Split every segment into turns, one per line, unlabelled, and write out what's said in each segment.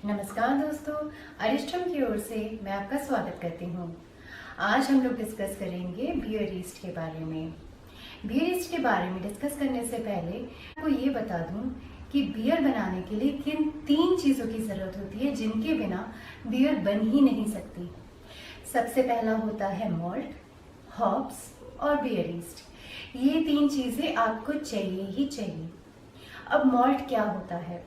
नमस्कार दोस्तों, अरिस्टम की ओर से मैं आपका स्वागत करती हूँ। आज हम लोग डिस्कस करेंगे बियर ईस्ट के बारे में। बियर ईस्ट के बारे में डिस्कस करने से पहले आपको ये बता दूँ कि बियर बनाने के लिए किन 3 चीज़ों की ज़रूरत होती है जिनके बिना बियर बन ही नहीं सकती। सबसे पहला होता है मॉल्ट, हॉप्स और बियर ईस्ट। ये 3 चीज़ें आपको चाहिए ही चाहिए। अब मॉल्ट क्या होता है?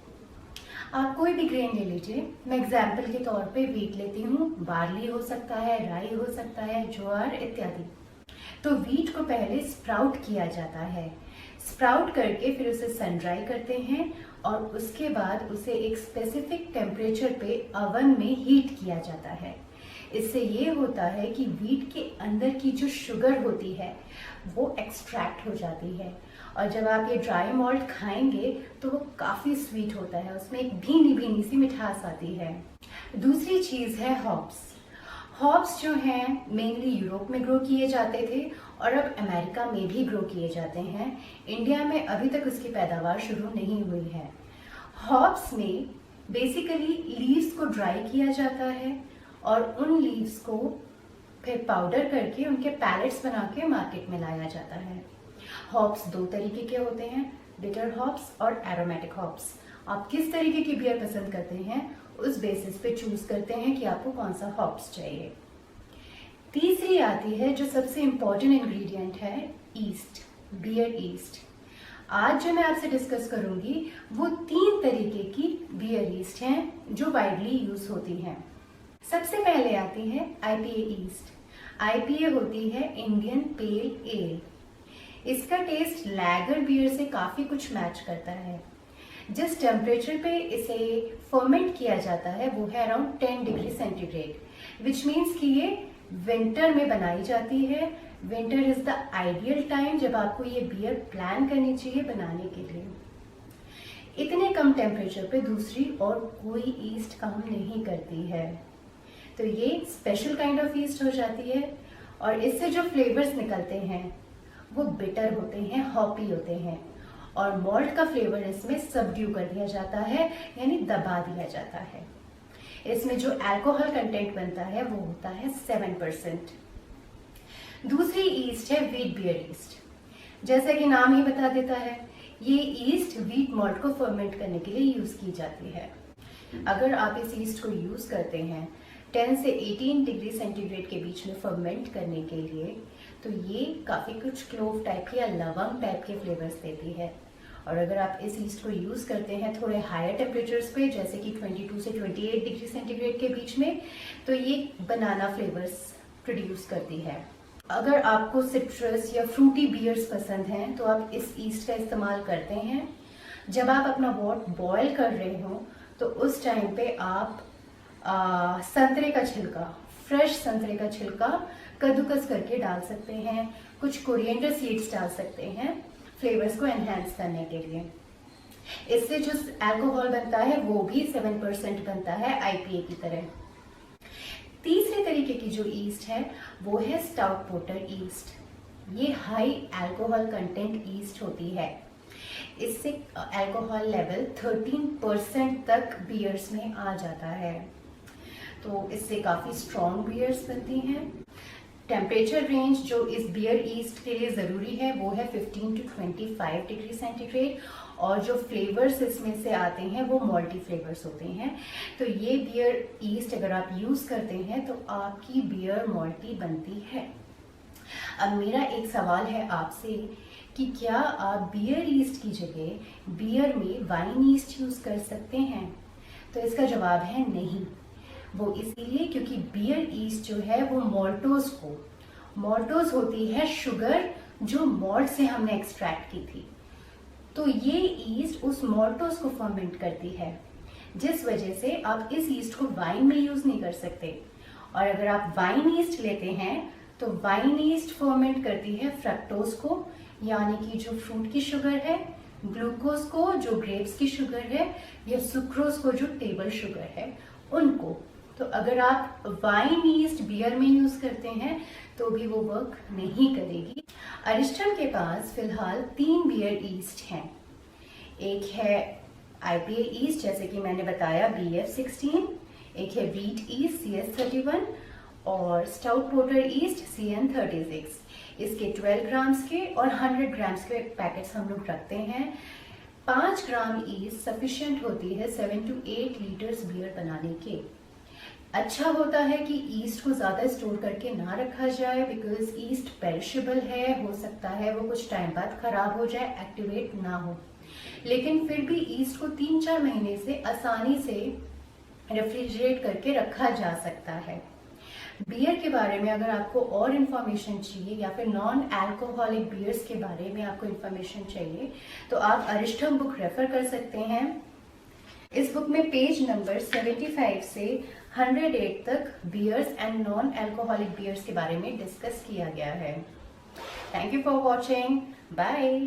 आप कोई भी ग्रेन ले लीजिए। मैं एग्जाम्पल के तौर पे वीट लेती हूँ। बार्ली हो सकता है, राई हो सकता है, ज्वार इत्यादि। तो वीट को पहले स्प्राउट किया जाता है। स्प्राउट करके फिर उसे सन ड्राई करते हैं और उसके बाद उसे एक स्पेसिफिक टेम्परेचर पे अवन में हीट किया जाता है। इससे ये होता है कि वीट के अंदर की जो शुगर होती है वो एक्सट्रैक्ट हो जाती है और जब आप ये ड्राई मॉल्ट खाएंगे तो वो काफ़ी स्वीट होता है, उसमें एक भीनी भीनी सी मिठास आती है। दूसरी चीज़ है हॉप्स। हॉप्स जो हैं मेनली यूरोप में ग्रो किए जाते थे और अब अमेरिका में भी ग्रो किए जाते हैं। इंडिया में अभी तक उसकी पैदावार शुरू नहीं हुई है। हॉप्स में बेसिकली लीव्स को ड्राई किया जाता है और उन लीव्स को फिर पाउडर करके उनके पैलेट्स बना के मार्केट में लाया जाता है। हॉप्स 2 तरीके के होते हैं, बिटर हॉप्स और एरोमेटिक हॉप्स। आप किस तरीके की बियर पसंद करते हैं उस बेसिस पे चूज करते हैं कि आपको कौन सा हॉप्स चाहिए। तीसरी आती है जो सबसे इम्पोर्टेंट इंग्रेडिएंट है, ईस्ट, बियर ईस्ट। आज जो मैं आपसे डिस्कस करूंगी वो 3 तरीके की बियर ईस्ट हैं जो वाइडली यूज होती हैं। सबसे पहले आती है आईपीए ईस्ट। आईपीए होती है इंडियन पेल एल। इसका टेस्ट लैगर बियर से काफ़ी कुछ मैच करता है। जिस टेम्परेचर पे इसे फर्मेंट किया जाता है वो है around 10 degree centigrade, which means कि ये विंटर में बनाई जाती है। Winter is the ideal time जब आपको ये बियर प्लान करनी चाहिए बनाने के लिए। इतने कम टेम्परेचर पे दूसरी और कोई ईस्ट काम नहीं करती है, तो ये स्पेशल काइंड ऑफ ईस्ट हो जाती है और इससे जो फ्लेवर्स निकलते हैं वो बिटर होते हैं, हॉपी होते हैं और मॉल्ट का फ्लेवर इसमें सबड्यू कर दिया जाता है, यानी दबा दिया जाता है। इसमें जो अल्कोहल कंटेंट बनता है वो होता है 7%। दूसरी ईस्ट है व्हीट बियर ईस्ट। जैसा कि नाम ही बता देता है, ये ईस्ट व्हीट मॉल्ट को फर्मेंट करने के लिए यूज की जाती है। अगर आप इस ईस्ट को यूज करते हैं 10 से 18 डिग्री सेंटीग्रेड के बीच में फर्मेंट करने के लिए, तो ये काफ़ी कुछ क्लोव टाइप के या लवंग टाइप के फ्लेवर्स देती है। और अगर आप इस ईस्ट को यूज़ करते हैं थोड़े हायर टेम्परेचर्स पे, जैसे कि 22 से 28 डिग्री सेंटीग्रेड के बीच में, तो ये बनाना फ्लेवर्स प्रोड्यूस करती है। अगर आपको सिट्रस या फ्रूटी बियर्स पसंद हैं तो आप इस ईस्ट का इस्तेमाल करते हैं। जब आप अपना वॉट बॉयल कर रहे हो तो उस टाइम पे आप संतरे का छिलका, फ्रेश संतरे का छिलका कद्दूकस करके डाल सकते हैं। कुछ कोरिएंडर सीड्स डाल सकते हैं फ्लेवर्स को एनहेंस करने के लिए। इससे जो अल्कोहल बनता है वो भी 7% बनता है आईपीए की तरह। तीसरे तरीके की जो ईस्ट है वो है स्टाउट पोर्टर ईस्ट। ये हाई अल्कोहल कंटेंट ईस्ट होती है। इससे अल्कोहल लेवल 13% तक बियर्स में आ जाता है, तो इससे काफ़ी स्ट्रॉन्ग बियर्स बनती हैं। टेम्परेचर रेंज जो इस बियर ईस्ट के लिए ज़रूरी है वो है 15 to 25 डिग्री सेंटीग्रेड और जो फ्लेवर्स इसमें से आते हैं वो मॉल्टी फ्लेवर्स होते हैं। तो ये बियर ईस्ट अगर आप यूज़ करते हैं तो आपकी बियर मॉल्टी बनती है। अब मेरा एक सवाल है आपसे कि क्या आप बियर ईस्ट की जगह बियर में वाइन ईस्ट यूज़ कर सकते हैं? तो इसका जवाब है नहीं। वो इसीलिए क्योंकि बियर ईस्ट जो है वो मॉल्टोज होती है शुगर जो मॉल्ट से हमने एक्सट्रैक्ट की थी। तो ये ईस्ट उस मॉल्टोज को फर्मेंट करती है, जिस वजह से आप इस ईस्ट को वाइन में यूज नहीं कर सकते। और अगर आप वाइन ईस्ट लेते हैं तो वाइन ईस्ट फर्मेंट करती है फ्रक्टोज को, यानी कि जो फ्रूट की शुगर है, ग्लूकोज को जो ग्रेप्स की शुगर है, या सुक्रोज को जो टेबल शुगर है उनको। तो अगर आप वाइन ईस्ट बियर में यूज करते हैं तो भी वो वर्क नहीं करेगी। अरिस्टम के पास फिलहाल 3 बियर ईस्ट हैं। एक है IPA ईस्ट जैसे कि मैंने बताया BF16, एक है व्हीट ईस्ट CS31 और स्टाउट पोर्टर ईस्ट CN36। इसके 12 ग्राम्स के और 100 ग्राम्स के पैकेट्स हम लोग रखते हैं। 5 ग्राम ईस्ट सफिशिएंट होती है 7 to 8 लीटर्स बियर बनाने के। अच्छा होता है कि ईस्ट को ज़्यादा स्टोर करके ना रखा जाए, बिकॉज ईस्ट पेरिशेबल है, हो सकता है वो कुछ टाइम बाद खराब हो जाए, एक्टिवेट ना हो। लेकिन फिर भी ईस्ट को 3-4 महीने से आसानी से रेफ्रिजरेट करके रखा जा सकता है। बियर के बारे में अगर आपको और इन्फॉर्मेशन चाहिए या फिर नॉन अल्कोहलिक बियर्स के बारे में आपको इन्फॉर्मेशन चाहिए तो आप अरिस्टम बुक रेफर कर सकते हैं। इस बुक में पेज नंबर 75 से 108 तक beers and non alcoholic beers के बारे में डिस्कस किया गया है। Thank you for watching. Bye.